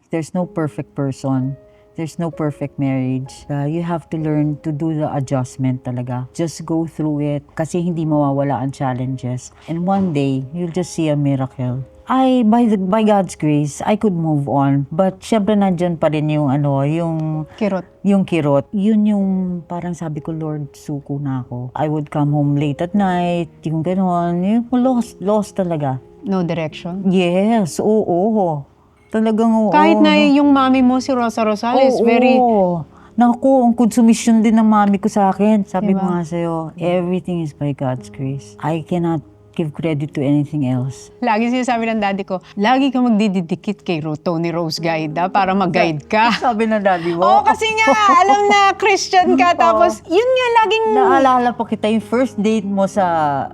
There's no perfect person. There's no perfect marriage. You have to learn to do the adjustment talaga. Just go through it kasi hindi mawawala ang challenges. And one day, you'll just see a miracle. By God's grace, I could move on. But syempre nandyan pa rin yung Kirot. yung kirot. Yun yung parang sabi ko, Lord, suko na ako. I would come home late at night, yung gano'n. Yung lost talaga. No direction. Yes, oo. Talagang oo. Kahit na yung mami mo, si Rosa Rosales, very... Naku, ang konsumisyon din ng mami ko sa akin. Sabi Diba? ko nga sa'yo, everything is by God's grace. I cannot give credit to anything else. Lagi sinasabi ng daddy ko, lagi ka magdidikit kay Tony Rose Guide para mag-guide ka. Sabi ng daddy mo. Oo, kasi nga, alam na Christian ka. Tapos, yun nga, laging... Naalala pa kita yung first date mo sa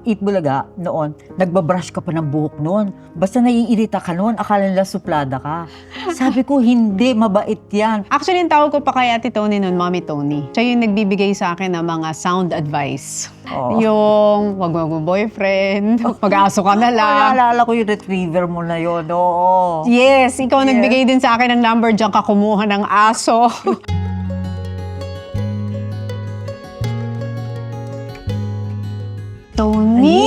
Itbulaga noon. Nagbabrush ka pa ng buhok noon. Basta naiirita ka noon, akala nila suplada ka. Sabi ko, hindi, mabait yan. Actually, yung tawag ko pa kay Ate Tony noon, Mommy Tony. Siya yung nagbibigay sa akin ng mga sound advice. Oh. Yung, wag mo boyfriend, mag-aso ka na lang. Naalala ko yung retriever mo na yun, oo. Yes, ikaw nagbigay din sa akin ng number, diyan ka kumuha ng aso. Tony!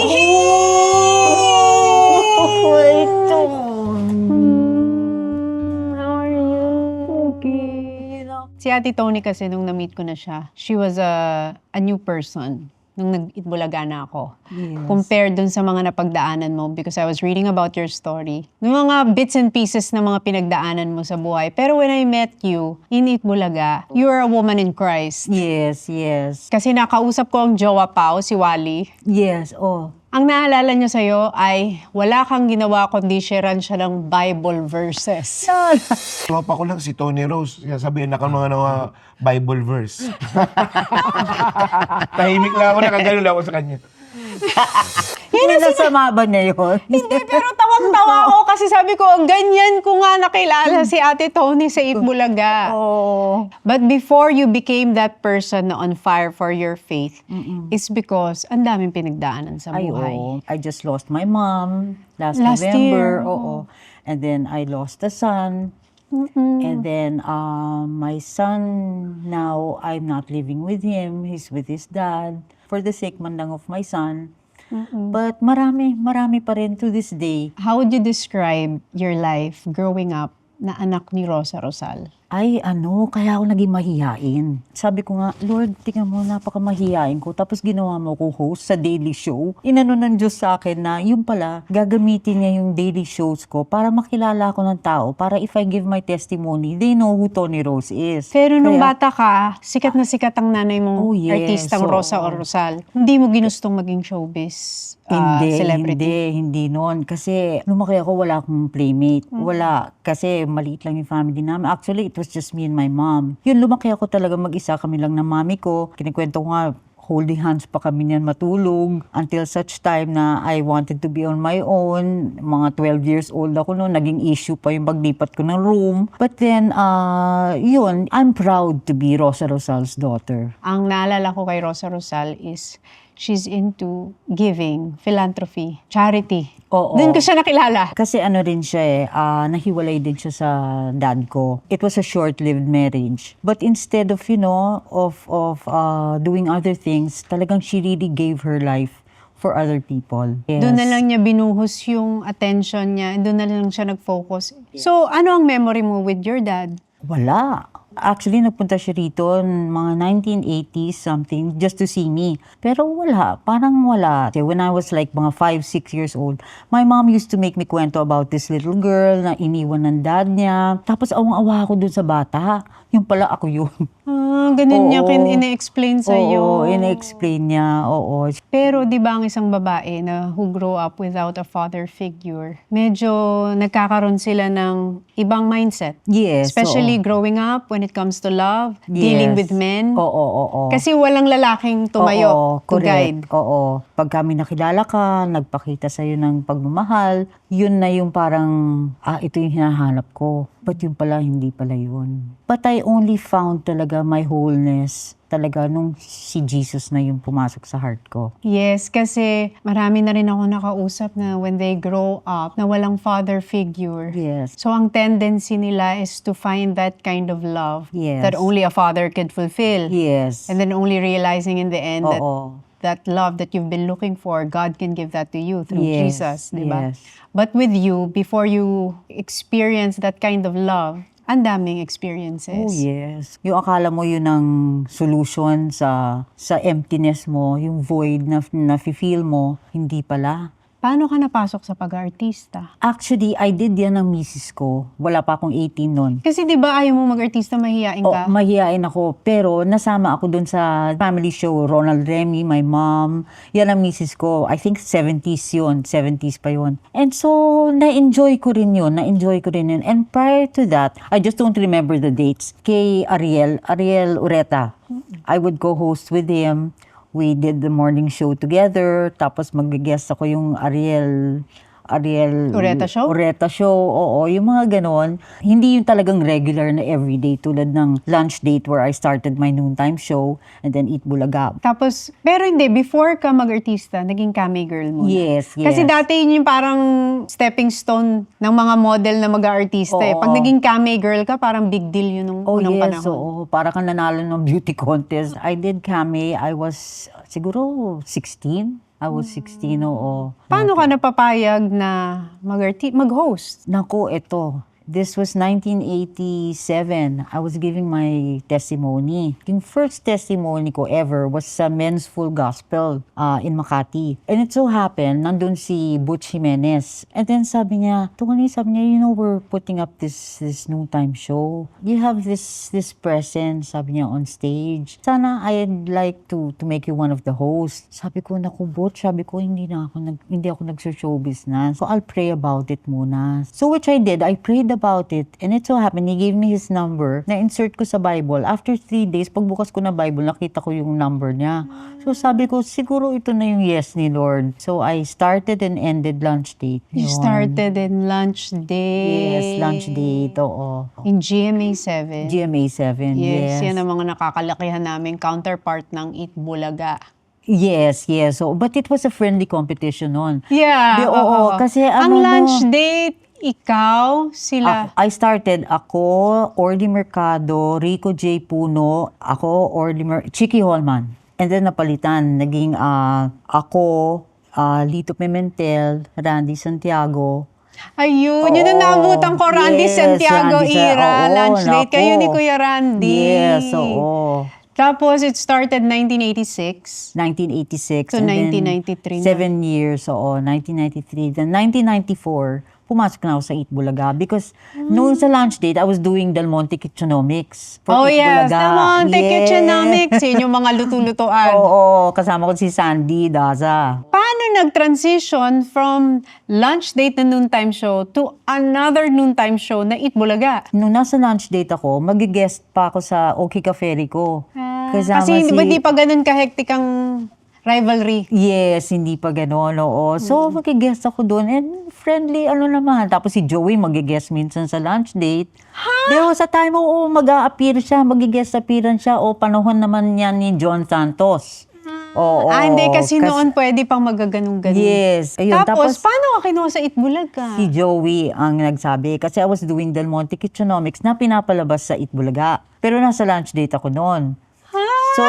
Ito. How are you? Okay. Si Ate Tony kasi nung na-meet ko na siya, she was a new person nung nag-Itbulaga na ako. Yes. Compared dun sa mga napagdaanan mo because I was reading about your story. Yung mga bits and pieces na mga pinagdaanan mo sa buhay. Pero when I met you in Itbulaga, you are a woman in Christ. Yes. Kasi nakausap ko ang jowa Pao, si Wally. Yes, oh. Ang naalala niya sa'yo ay wala kang ginawa kundi sharean siya ng Bible verses. Tropa ko lang si Tony Rose. Kaya sabihin na ka mga Bible verse. Tahimik lang ako, nakagano lang ako sa kanya. Nasama ba niya yun? Hindi, pero tawang-tawa ako kasi sabi ko, ganyan ko nga nakilala si Ate Tony sa Itbulaga. Oh. But before you became that person na on fire for your faith, is because ang daming pinagdaanan sa Ay, buhay. oo. I just lost my mom last Last November. year, Oo. And then I lost a son. And then my son, now I'm not living with him. He's with his dad. For the sake man lang of my son. But marami pa rin to this day. How would you describe your life growing up na anak ni Rosa Rosal? Ay, kaya ako naging mahihain. Sabi ko nga, Lord, tingnan mo, napaka-mahihain ko. Tapos ginawa mo ko host sa daily show. Inano ng Diyos sa akin na, yung pala, gagamitin niya yung daily shows ko para makilala ako ng tao. Para if I give my testimony, they know who Tony Rose is. Pero nung Kaya- bata ka, sikat na sikat ang nanay mong Oh, yes. artistang Oo. Rosa Rosal. Hindi mo ginustong maging showbiz celebrity? Hindi noon. Kasi lumaki ako, wala akong playmate. Wala. Kasi maliit lang yung family namin. Actually, it was just me and my mom. Yun, lumaki ako talaga mag-isa. Kami lang ng mami ko. Kinikwento ko nga, holding hands pa kami niyan matulog. Until such time na I wanted to be on my own. Mga 12 years old ako noon. Naging issue pa yung paglipat ko ng room. But then, yun, I'm proud to be Rosa Rosal's daughter. Ang naalala ko kay Rosa Rosal is she's into giving, philanthropy, charity. Oo. Doon ko siya nakilala. Kasi rin siya nahiwalay din siya sa dad ko. It was a short-lived marriage. But instead of, doing other things, talagang she really gave her life for other people. Yes. Doon na lang niya binuhos yung attention niya. Doon na lang siya nag-focus. So, ano ang memory mo with your dad? Wala. Actually, nagpunta siya rito mga 1980s something just to see me. Pero wala. Parang wala. When I was like mga 5-6 years old, my mom used to make me kwento about this little girl na iniwan ng dad niya. Tapos awang-awa ako dun sa bata. Yung pala ako yun. Ganun niya Oo. ina-explain sa'yo. Oo, ina-explain niya. Oo. Pero di ba ang isang babae na who grow up without a father figure, medyo nagkakaroon sila ng ibang mindset. Yes. Especially oo. growing up when it comes to love, Yes. dealing with men. Oo. Kasi walang lalaking tumayo Oo, to guide. Oo. pag kami nakilala ka, nagpakita sa'yo ng pagmamahal, yun na yung parang, ito yung hinahanap ko. But yun pala, hindi pala yun. But I only found talaga my wholeness talaga nung si Jesus na yung pumasok sa heart ko. Yes, kasi marami na rin ako nakausap na when they grow up, na walang father figure. Yes. So ang tendency nila is to find that kind of love Yes. that only a father could fulfill. Yes. And then only realizing in the end that Oo. that love that you've been looking for, God can give that to you through Yes, Jesus, di ba? yes. But with you, before you experience that kind of love, ang daming experiences. Oh, yes. Yung akala mo yun ang solution sa emptiness mo, yung void na nafe-feel mo, hindi pala. Paano ka napasok sa pag-aartista? Actually, I did yan ng misis ko. Wala pa akong 18 nun. Kasi di ba ayaw mo mag-artista, mahihain ka? Mahihain ako. Pero nasama ako dun sa family show. Ronald Remy, my mom. Yan ang misis ko. I think 70s yun. 70s pa yun. And so, na-enjoy ko rin yun. And prior to that, I just don't remember the dates. Kay Ariel Ureta. I would co-host with him. We did the morning show together. Tapos mag-guest ako yung Ariel Ureta show? Ureta show, oo. Yung mga ganon. Hindi yung talagang regular na everyday tulad ng lunch date where I started my noontime show and then Eat Bulaga. Tapos, pero hindi, before ka mag-artista, naging cami girl muna. Yes. Kasi dati yun yung parang stepping stone ng mga model na mag-artista eh. Oo. Pag naging cami girl ka, parang big deal yun nung unang yes, panahon. oo. Para kang nanalo ng beauty contest. I did Kami. I was siguro 16. I was 16, oo. Paano ka napapayag na mag-host? Naku, ito. This was 1987. I was giving my testimony. Yung first testimony ko ever was sa Men's Full Gospel in Makati. And it so happened, nandun si Butch Jimenez. And then sabi niya, you know, we're putting up this noontime show. You have this presence, sabi niya, on stage. Sana I'd like to make you one of the hosts. Sabi ko, naku Butch, hindi ako nag-show business. So I'll pray about it muna. So which I did. I prayed about it. And it so happened, he gave me his number. Na-insert ko sa Bible. After 3 days, pagbukas ko na Bible, nakita ko yung number niya. So sabi ko, siguro ito na yung yes ni Lord. So I started and ended lunch date. You Yun. started in lunch day. Yes, lunch date. Oo. In GMA 7. GMA 7. Yes, Yes. yan ang mga nakakalakihan namin counterpart ng Eat Bulaga. Yes. So, but it was a friendly competition noon. Yeah. Oo. Kasi ang ano, lunch date, ikaw, sila. I started ako, Orly Mercado, Rico J. Puno, ako, Chicky Holman. And then napalitan, naging ako, Lito Pimentel, Randy Santiago. Ayun, yun ang naabutan ko, Randy Yes, Santiago Randy era, oo, lunch date. Kayo ni nako. Kuya Randy. Yes, oo. Tapos, it started 1986. 1986. So, and then 1993 na. 7 years, oo, 1993. Then 1994, pumasok na ako sa Eat Bulaga because noon sa lunch date, I was doing Del Monte Kitchenomics. for Oh Eat yes, Bulaga. the Monte Yes. Kitchenomics. Yun yung mga luto-lutoan. Oo, kasama ko si Sandy Daza. Paano nag-transition from lunch date na noontime show to another noontime show na Eat Bulaga? Nung nasa lunch date ako, mag-guest pa ako sa OK Cafe Rico. Kasama Kasi si- hindi pa ganun kahektik ang rivalry. Yes, hindi pa gano'n, oo. So, mag-guest ako doon and friendly, naman. Tapos si Joey mag-guest minsan sa lunch date. There was a time, mag-a-appear siya, mag-guest appearance siya, panahon naman yan ni John Santos. Oo. Hindi kasi noon pwede pang magaganong-ganon. Yes. Ayun, Tapos, paano ka kinuha sa Eat Bulaga? Si Joey ang nagsabi, kasi I was doing Del Monte Kitchenomics na pinapalabas sa Eat Bulaga. Pero nasa lunch date ako noon. So,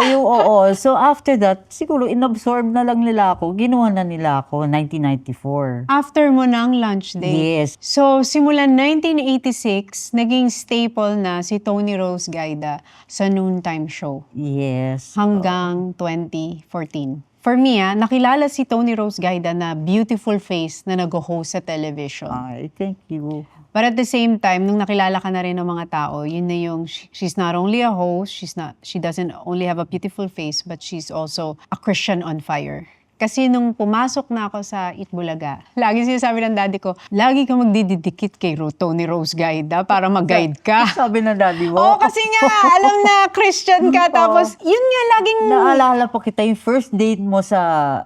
So, after that, siguro, inabsorb na lang nila ako. Ginawa na nila ako, 1994. After mo ng lunch date. Yes. So, simulan 1986, naging staple na si Tony Rose Gaida sa noontime show Yes. hanggang 2014. For me, nakilala si Tony Rose Gaida na beautiful face na nag-host sa television. Ay, thank you. But at the same time, nung nakilala ka na rin ng mga tao, yun na yung, she's not only a host, she doesn't only have a beautiful face, but she's also a Christian on fire. Kasi nung pumasok na ako sa Itbulaga, lagi sinasabi ng daddy ko, lagi ka magdididikit kay Tony Rose Guide para mag-guide ka. Sabi ng daddy mo. Oo, kasi nga, alam na Christian ka. Tapos, yun nga, laging... Naalala pa kita yung first date mo sa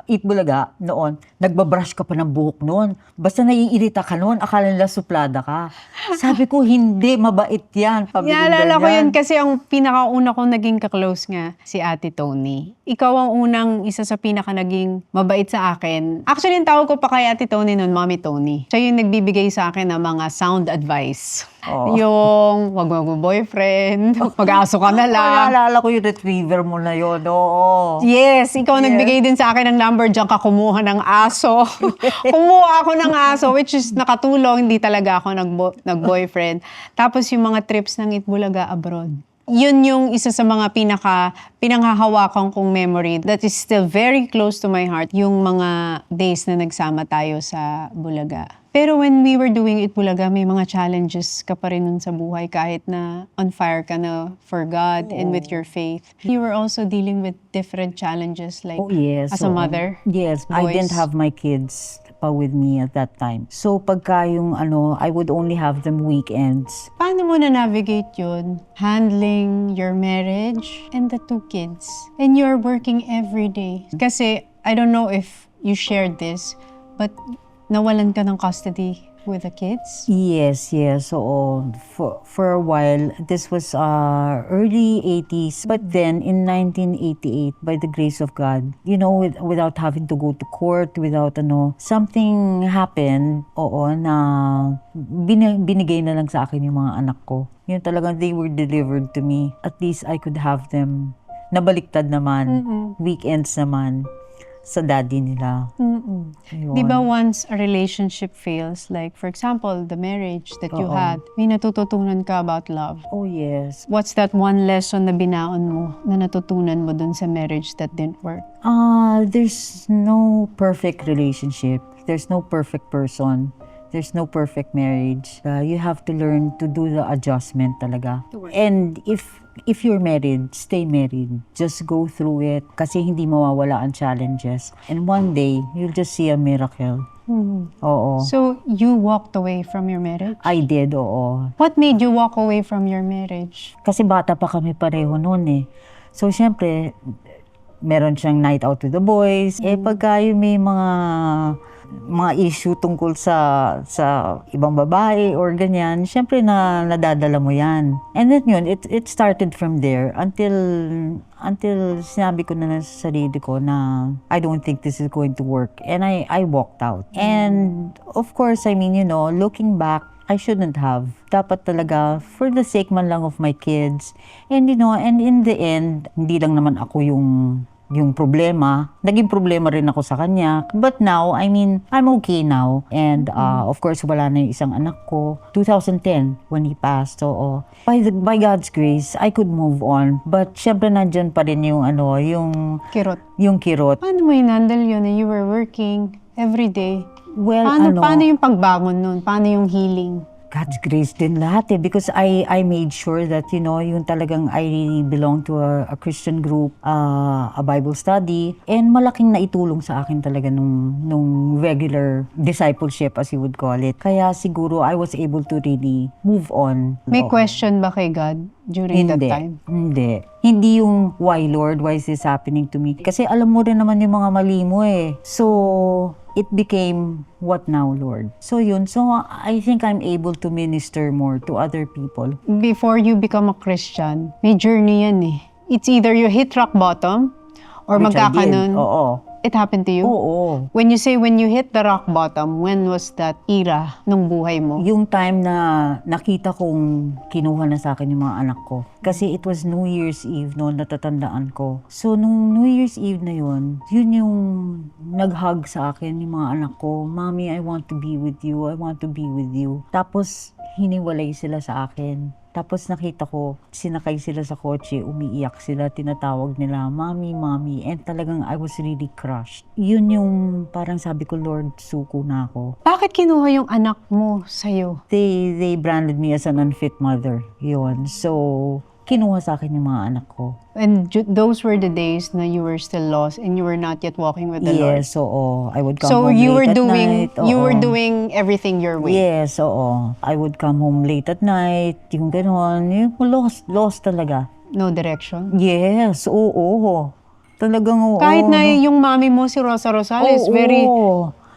Eat Bulaga noon, nagbabrush ka pa ng buhok noon. Basta naiirita ka noon, akala nila suplada ka. Sabi ko, hindi, mabait yan. Naalala ko yun kasi ang pinakauna kong naging kaklose nga, si Ate Tony. Ikaw ang unang isa sa pinaka naging mabait sa akin. Actually, yung tawag ko pa kay Ate Tony noon, Mommy Tony. Siya yung nagbibigay sa akin ng mga sound advice. Oh. Yung, wag mo boyfriend, mag-aso ka na lang. Naalala ko yung retriever mo na yun, oo. Yes, ikaw nagbigay din sa akin ng number, diyan ka kumuha ng aso. Kumuha ako ng aso, which is nakatulong, hindi talaga ako nag-boyfriend. Tapos yung mga trips ng Itbulaga abroad. Yun yung isa sa mga pinanghahawakan kong memory that is still very close to my heart, yung mga days na nagsama tayo sa Bulaga. Pero when we were doing Itbulaga, may mga challenges ka pa rin nun sa buhay kahit na on fire ka na for God and with your faith. You were also dealing with different challenges like Oh, yes. as a oo. mother. Yes, I boys. didn't have my kids pa with me at that time. So pagka yung I would only have them weekends. Paano mo na-navigate yun? Handling your marriage and the 2 kids. And you're working every day. Kasi, I don't know if you shared this, but nawalan ka ng custody with the kids? Yes. So for a while, this was early 80s. But then in 1988, by the grace of God, without having to go to court, without something happened, na binigay na lang sa akin yung mga anak ko. Yun talagang they were delivered to me. At least I could have them. Nabaliktad naman. Weekends naman sa daddy nila. Ayun. Di ba once a relationship fails, like for example, the marriage that you Oo. had, may natututunan ka about love. Oh yes. What's that one lesson na binaon mo, na natutunan mo dun sa marriage that didn't work? There's no perfect relationship. There's no perfect person. There's no perfect marriage. You have to learn to do the adjustment talaga. And if you're married, stay married. Just go through it kasi hindi mawawala ang challenges. And one day, you'll just see a miracle. Oo. So, you walked away from your marriage? I did, oo. What made you walk away from your marriage? Kasi bata pa kami pareho noon eh. So, syempre, meron siyang night out with the boys. Pagka yung may mga issue tungkol sa ibang babae or ganyan, syempre nadadala mo yan. And then yun, it started from there until sinabi ko na sa sarili ko na I don't think this is going to work. And I walked out. And of course, looking back, I shouldn't have. Dapat talaga, for the sake man lang of my kids. And and in the end, hindi lang naman ako yung problema. Naging problema rin ako sa kanya. But now, I'm okay now. And of course, wala na yung isang anak ko. 2010, when he passed. So, by God's grace, I could move on. But syempre nandyan pa rin yung Kirot. yung kirot. Paano mo inandal yun na you were working every day? Well, Paano yung pagbangon nun? Paano yung healing? God's grace din lahat eh. Because I made sure that, yung talagang I belong to a Christian group, a Bible study, and malaking naitulong sa akin talaga nung regular discipleship, as you would call it. Kaya siguro I was able to really move on. May Oo. question ba kay God during that time? Hindi. Hindi yung, why Lord, why is this happening to me? Kasi alam mo rin naman yung mga mali mo eh. So, it became, what now, Lord? So yun, I think I'm able to minister more to other people. Before you become a Christian, may journey yan eh. It's either you hit rock bottom or Which I did. magkakanon. Oo. It happened to you? Oo. When you say when you hit the rock bottom, when was that era nung buhay mo? Yung time na nakita kong kinuha na sa akin yung mga anak ko. Kasi it was New Year's Eve noon, natatandaan ko. So, nung New Year's Eve na yun yung nag-hug sa akin yung mga anak ko. Mommy, I want to be with you. I want to be with you. Tapos, hiniwalay sila sa akin. Tapos nakita ko, sinakay sila sa kotse, umiiyak sila, tinatawag nila, Mommy, Mommy. And talagang I was really crushed. Yun yung parang sabi ko, Lord, suko na ako. Bakit kinuha yung anak mo sa'yo? They branded me as an unfit mother. Yun. So, kinuha sa akin yung mga anak ko. And those were the days na you were still lost and you were not yet walking with the Lord. Yes, oo. I would come So home you were late at doing night. you were oo. doing everything your way. Yes, oo. I would come home late at night, yung gano'n. Yung lost talaga. No direction. Yes, oo. Talagang oo. Kahit na yung mami mo si Rosa Rosales, very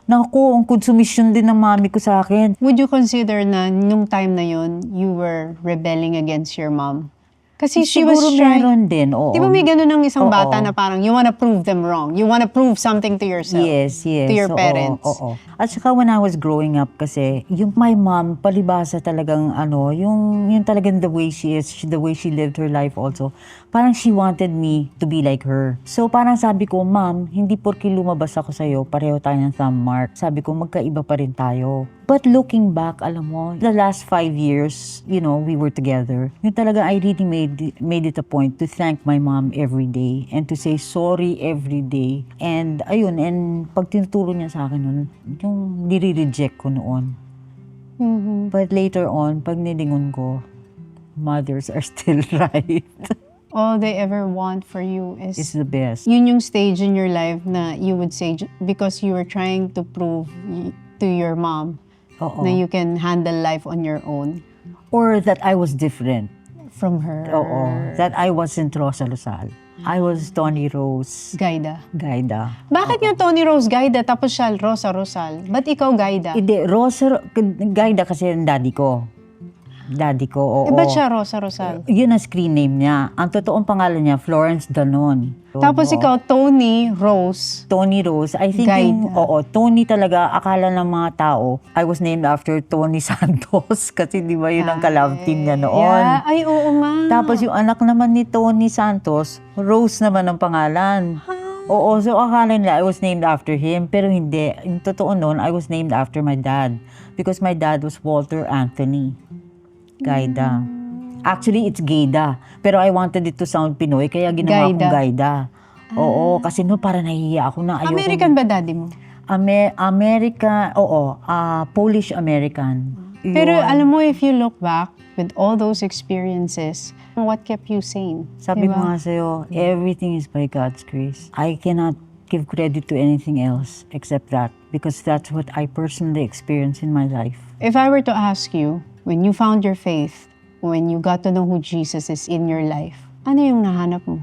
Naku, ang konsumisyon din ng mami ko sa akin. would you consider na nung time na yun you were rebelling against your mom? Kasi she was Siguro trying. meron din, oo. Di ba may ganun ng isang Oo. bata na parang you wanna prove them wrong. You wanna prove something to yourself. Yes, yes. To your oo, parents. Oo. At saka when I was growing up kasi, yung my mom, palibasa talagang yung talagang the way she is, the way she lived her life also, parang she wanted me to be like her. So parang sabi ko, Ma'am, hindi porke lumabas ako sa'yo, pareho tayo ng thumb mark. Sabi ko, magkaiba pa rin tayo. But looking back, alam mo, the last 5 years, we were together. Yung talaga, I really made it a point to thank my mom every day and to say sorry every day. And ayun, and pag tinuturo niya sa akin nun, yung nire-reject ko noon. Mhm. But later on, pag nilingon ko, mothers are still right. All they ever want for you is It's the best. yun yung stage in your life na you would say because you were trying to prove to your mom Oo. na you can handle life on your own Or that I was different. from her. Oo. That I wasn't Rosa Losal. I was Tony Rose Gaida. Gaida. Bakit yung Tony Rose Gaida tapos siya Rosa Rosal? Ba't ikaw Gaida? Hindi, Rosa Gaida kasi yung daddy ko. Daddy ko, oo. Ba't siya Rosa Rosal? Yun ang screen name niya. Ang totoong pangalan niya, Florence Danon. Tapos ikaw Tony Rose. Tony Rose. I think Gaida. Tony talaga, akala ng mga tao, I was named after Tony Santos. Kasi di ba yun ang ka-love team niya noon. Yeah. Ay, oo nga. Tapos yung anak naman ni Tony Santos, Rose naman ang pangalan. Oo, so akala nila I was named after him. Pero hindi. Yung totoo noon, I was named after my dad. Because my dad was Walter Anthony Gaida. Actually, it's Gaida. Pero I wanted it to sound Pinoy, kaya ginawa kong Gaida. Oo, kasi para nahihiya ako na ayoko. American ba daddy mo? Polish-American. Pero Yun. alam mo, if you look back with all those experiences, what kept you sane? Sabi Diba? ko nga sa'yo, everything is by God's grace. I cannot give credit to anything else except that because that's what I personally experienced in my life. If I were to ask you, when you found your faith, when you got to know who Jesus is in your life, ano yung nahanap mo?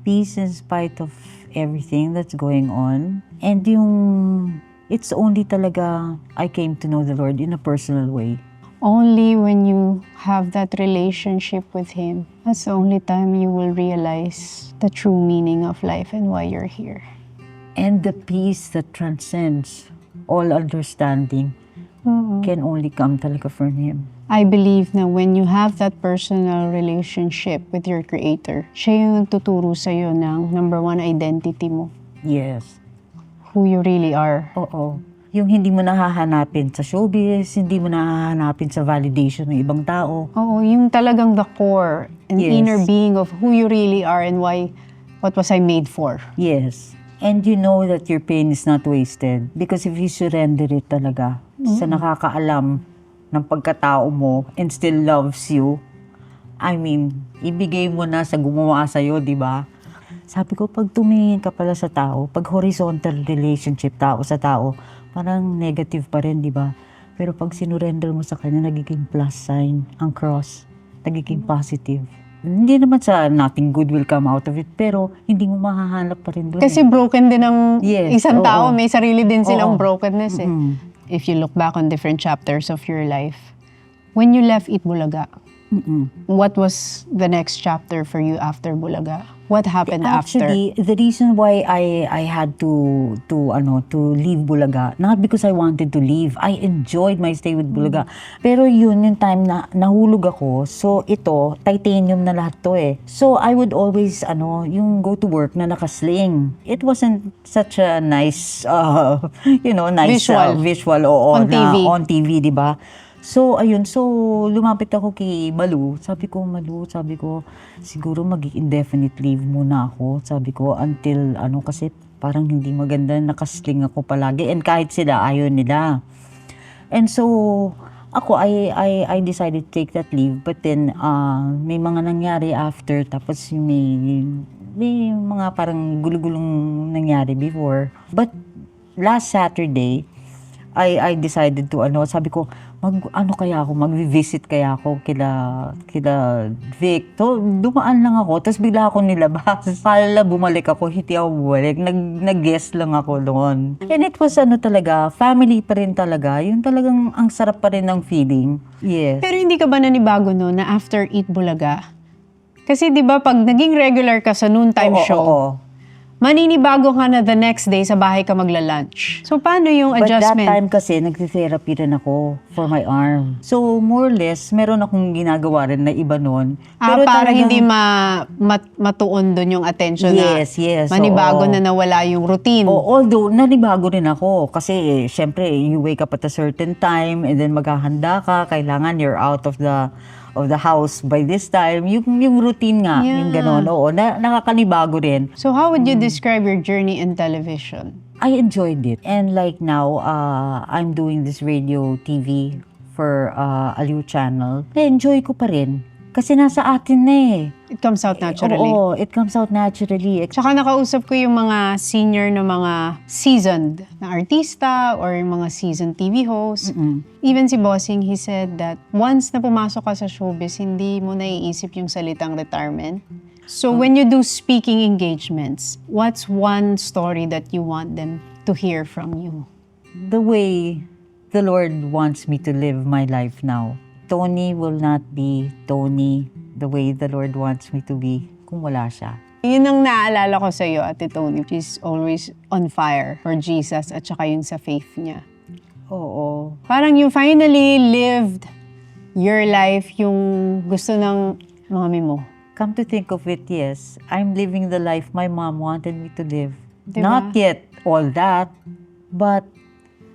Peace in spite of everything that's going on. And it's only talaga I came to know the Lord in a personal way. Only when you have that relationship with Him, that's the only time you will realize the true meaning of life and why you're here. And the peace that transcends all understanding can only come talaga from Him. I believe na when you have that personal relationship with your Creator, siya yung tuturo sa'yo ng number one identity mo, Yes. who you really are. Oo. Yung hindi mo nahahanapin sa showbiz, hindi mo nahahanapin sa validation ng ibang tao. Oo, yung talagang the core and Yes. inner being of who you really are and what was I made for. Yes. And you know that your pain is not wasted because if you surrender it talaga sa nakakaalam ng pagkatao mo and still loves you, I mean, ibigay mo na sa gumawa sa'yo, di ba? Sabi ko, pag tumingin ka pala sa tao, pag horizontal relationship tao sa tao, parang negative pa rin, di ba? Pero pag sinurrender mo sa kanya, nagiging plus sign, ang cross, nagiging positive. Hindi naman sa nothing good will come out of it, pero hindi mo mahahanap pa rin doon. Kasi broken din ang Yes, isang oo. tao, may sarili din silang Oo. brokenness eh. Mm. If you look back on different chapters of your life, when you left Itbulaga, what was the next chapter for you after Bulaga? What happened after? Actually, the reason why I had to leave Bulaga, not because I wanted to leave. I enjoyed my stay with Bulaga. Pero yun yung time na nahulog ako. So ito, titanium na lahat to eh. So I would always yung go to work na nakasling. It wasn't such a nice visual On TV. On TV, di ba? So, ayun. So, lumapit ako kay Malu. Sabi ko, siguro mag-indefinite leave muna ako. Sabi ko, until, kasi parang hindi maganda, nakasling ako palagi. And kahit sila, ayaw nila. And so, Ako, I decided to take that leave. But then, may mga nangyari after. Tapos may mga parang gulo-gulong nangyari before. But last Saturday, I decided to, sabi ko, mag-visit kaya ako kila Vic. So, dumaan lang ako, tapos bigla ako nilabas. Kala bumalik ako, hindi ako bumalik. Nag-guest lang ako doon. And it was talaga, family pa rin talaga. Yung talagang ang sarap pa rin ng feeling. Yes. Pero hindi ka ba nanibago no na after Eat Bulaga? Kasi di ba pag naging regular ka sa noontime Oo, show, oo. maninibago ka na the next day sa bahay ka magla-lunch. So paano yung But adjustment? that time kasi, nagtitherapy rin ako for my arm. So, more or less, meron akong ginagawa rin na iba nun. Para talagang- hindi matuon doon yung attention Yes, na yes, manibago oo. na nawala yung routine. Although, nanibago rin ako. Kasi, syempre, you wake up at a certain time and then maghahanda ka. Kailangan you're out of the house by this time. Yung routine nga, Yeah. yung gano'n. Oo, nakakanibago rin. So how would you describe your journey in television? I enjoyed it. And like now, I'm doing this radio TV for Aliw Channel. Na-enjoy ko pa rin. Kasi nasa atin na eh. It comes out naturally. Oo, it comes out naturally. Tsaka nakausap ko yung mga senior na mga seasoned na artista or yung mga seasoned TV hosts. Even si Bossing, he said that once na pumasok ka sa showbiz, hindi mo naiisip yung salitang retirement. So when you do speaking engagements, what's one story that you want them to hear from you? The way the Lord wants me to live my life now. Tony will not be Tony the way the Lord wants me to be kung wala siya. Yun ang naalala ko sa iyo, Ate Tony. She's always on fire for Jesus at saka yung sa faith niya. Oo. Parang you finally lived your life yung gusto ng mami mo. Come to think of it, yes. I'm living the life my mom wanted me to live. Diba? Not yet all that, but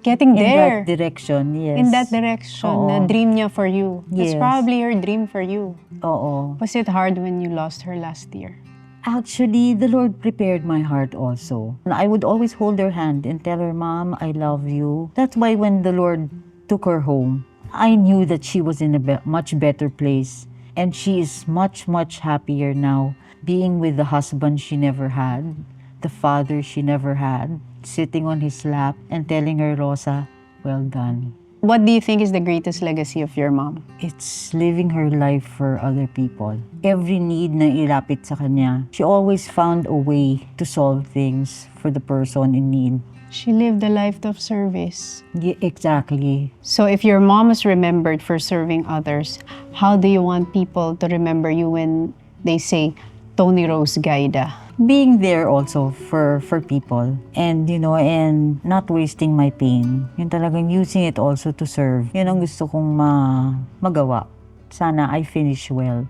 Getting in there. that direction, yes. In that direction Oo. na dream niya for you. That's Yes. probably her dream for you. Oo. Was it hard when you lost her last year? Actually, the Lord prepared my heart also. I would always hold her hand and tell her, Mom, I love you. That's why when the Lord took her home, I knew that she was in a much better place. And she is much, much happier now, being with the husband she never had, the father she never had, sitting on his lap and telling her, Rosa, well done. What do you think is the greatest legacy of your mom? It's living her life for other people. Every need na ilapit sa kanya, she always found a way to solve things for the person in need. She lived a life of service. Yeah, exactly. So if your mom is remembered for serving others, how do you want people to remember you when they say, Tony Rose Gaida? Being there also for people and and not wasting my pain. Yung talagang using it also to serve. Yun ang gusto kong magawa. Sana I finish well.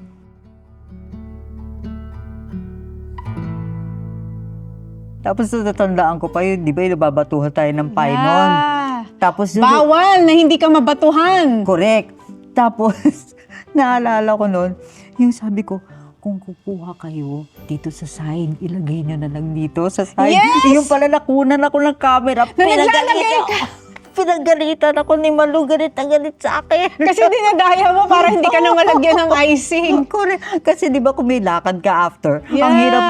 Tapos natatandaan ko pa yun, di ba yung nababatuhan tayo ng painon. Tapos Bawal na hindi ka mabatuhan. correct. Tapos naalala ko noon, yung sabi ko, kung kukuha kayo dito sa side, ilagay nyo na lang dito sa side. Yes! Yung pala nakunan ako ng camera. Pinagalitan ako ni Malu, galit na galit sa akin. Kasi dinadaya mo para hindi ka na malagyan ng icing. Correct. Kasi di ba kung may lakad ka after, ang Yeah. hirap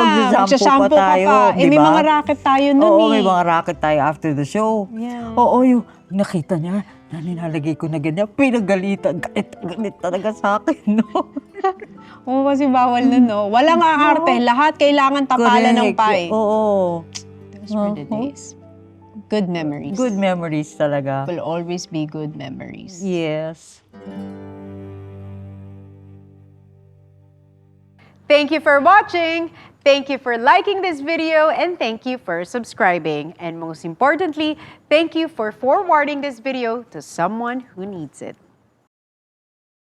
magsa-shampoo pa tayo. Eh, may mga racket tayo nun Oo, eh. may mga racket tayo after the show. Yeah. Oo, yung nakita niya, na nilalagay ko na ganyan, pinagalitan, galit talaga sa akin, no? Oo, kasi bawal na, no? Walang aarte. Lahat kailangan tapalan ng pie. Oo. Those were the days. Good memories. Good memories talaga. Will always be good memories. Yes. Thank you for watching. Thank you for liking this video and thank you for subscribing. And most importantly, thank you for forwarding this video to someone who needs it.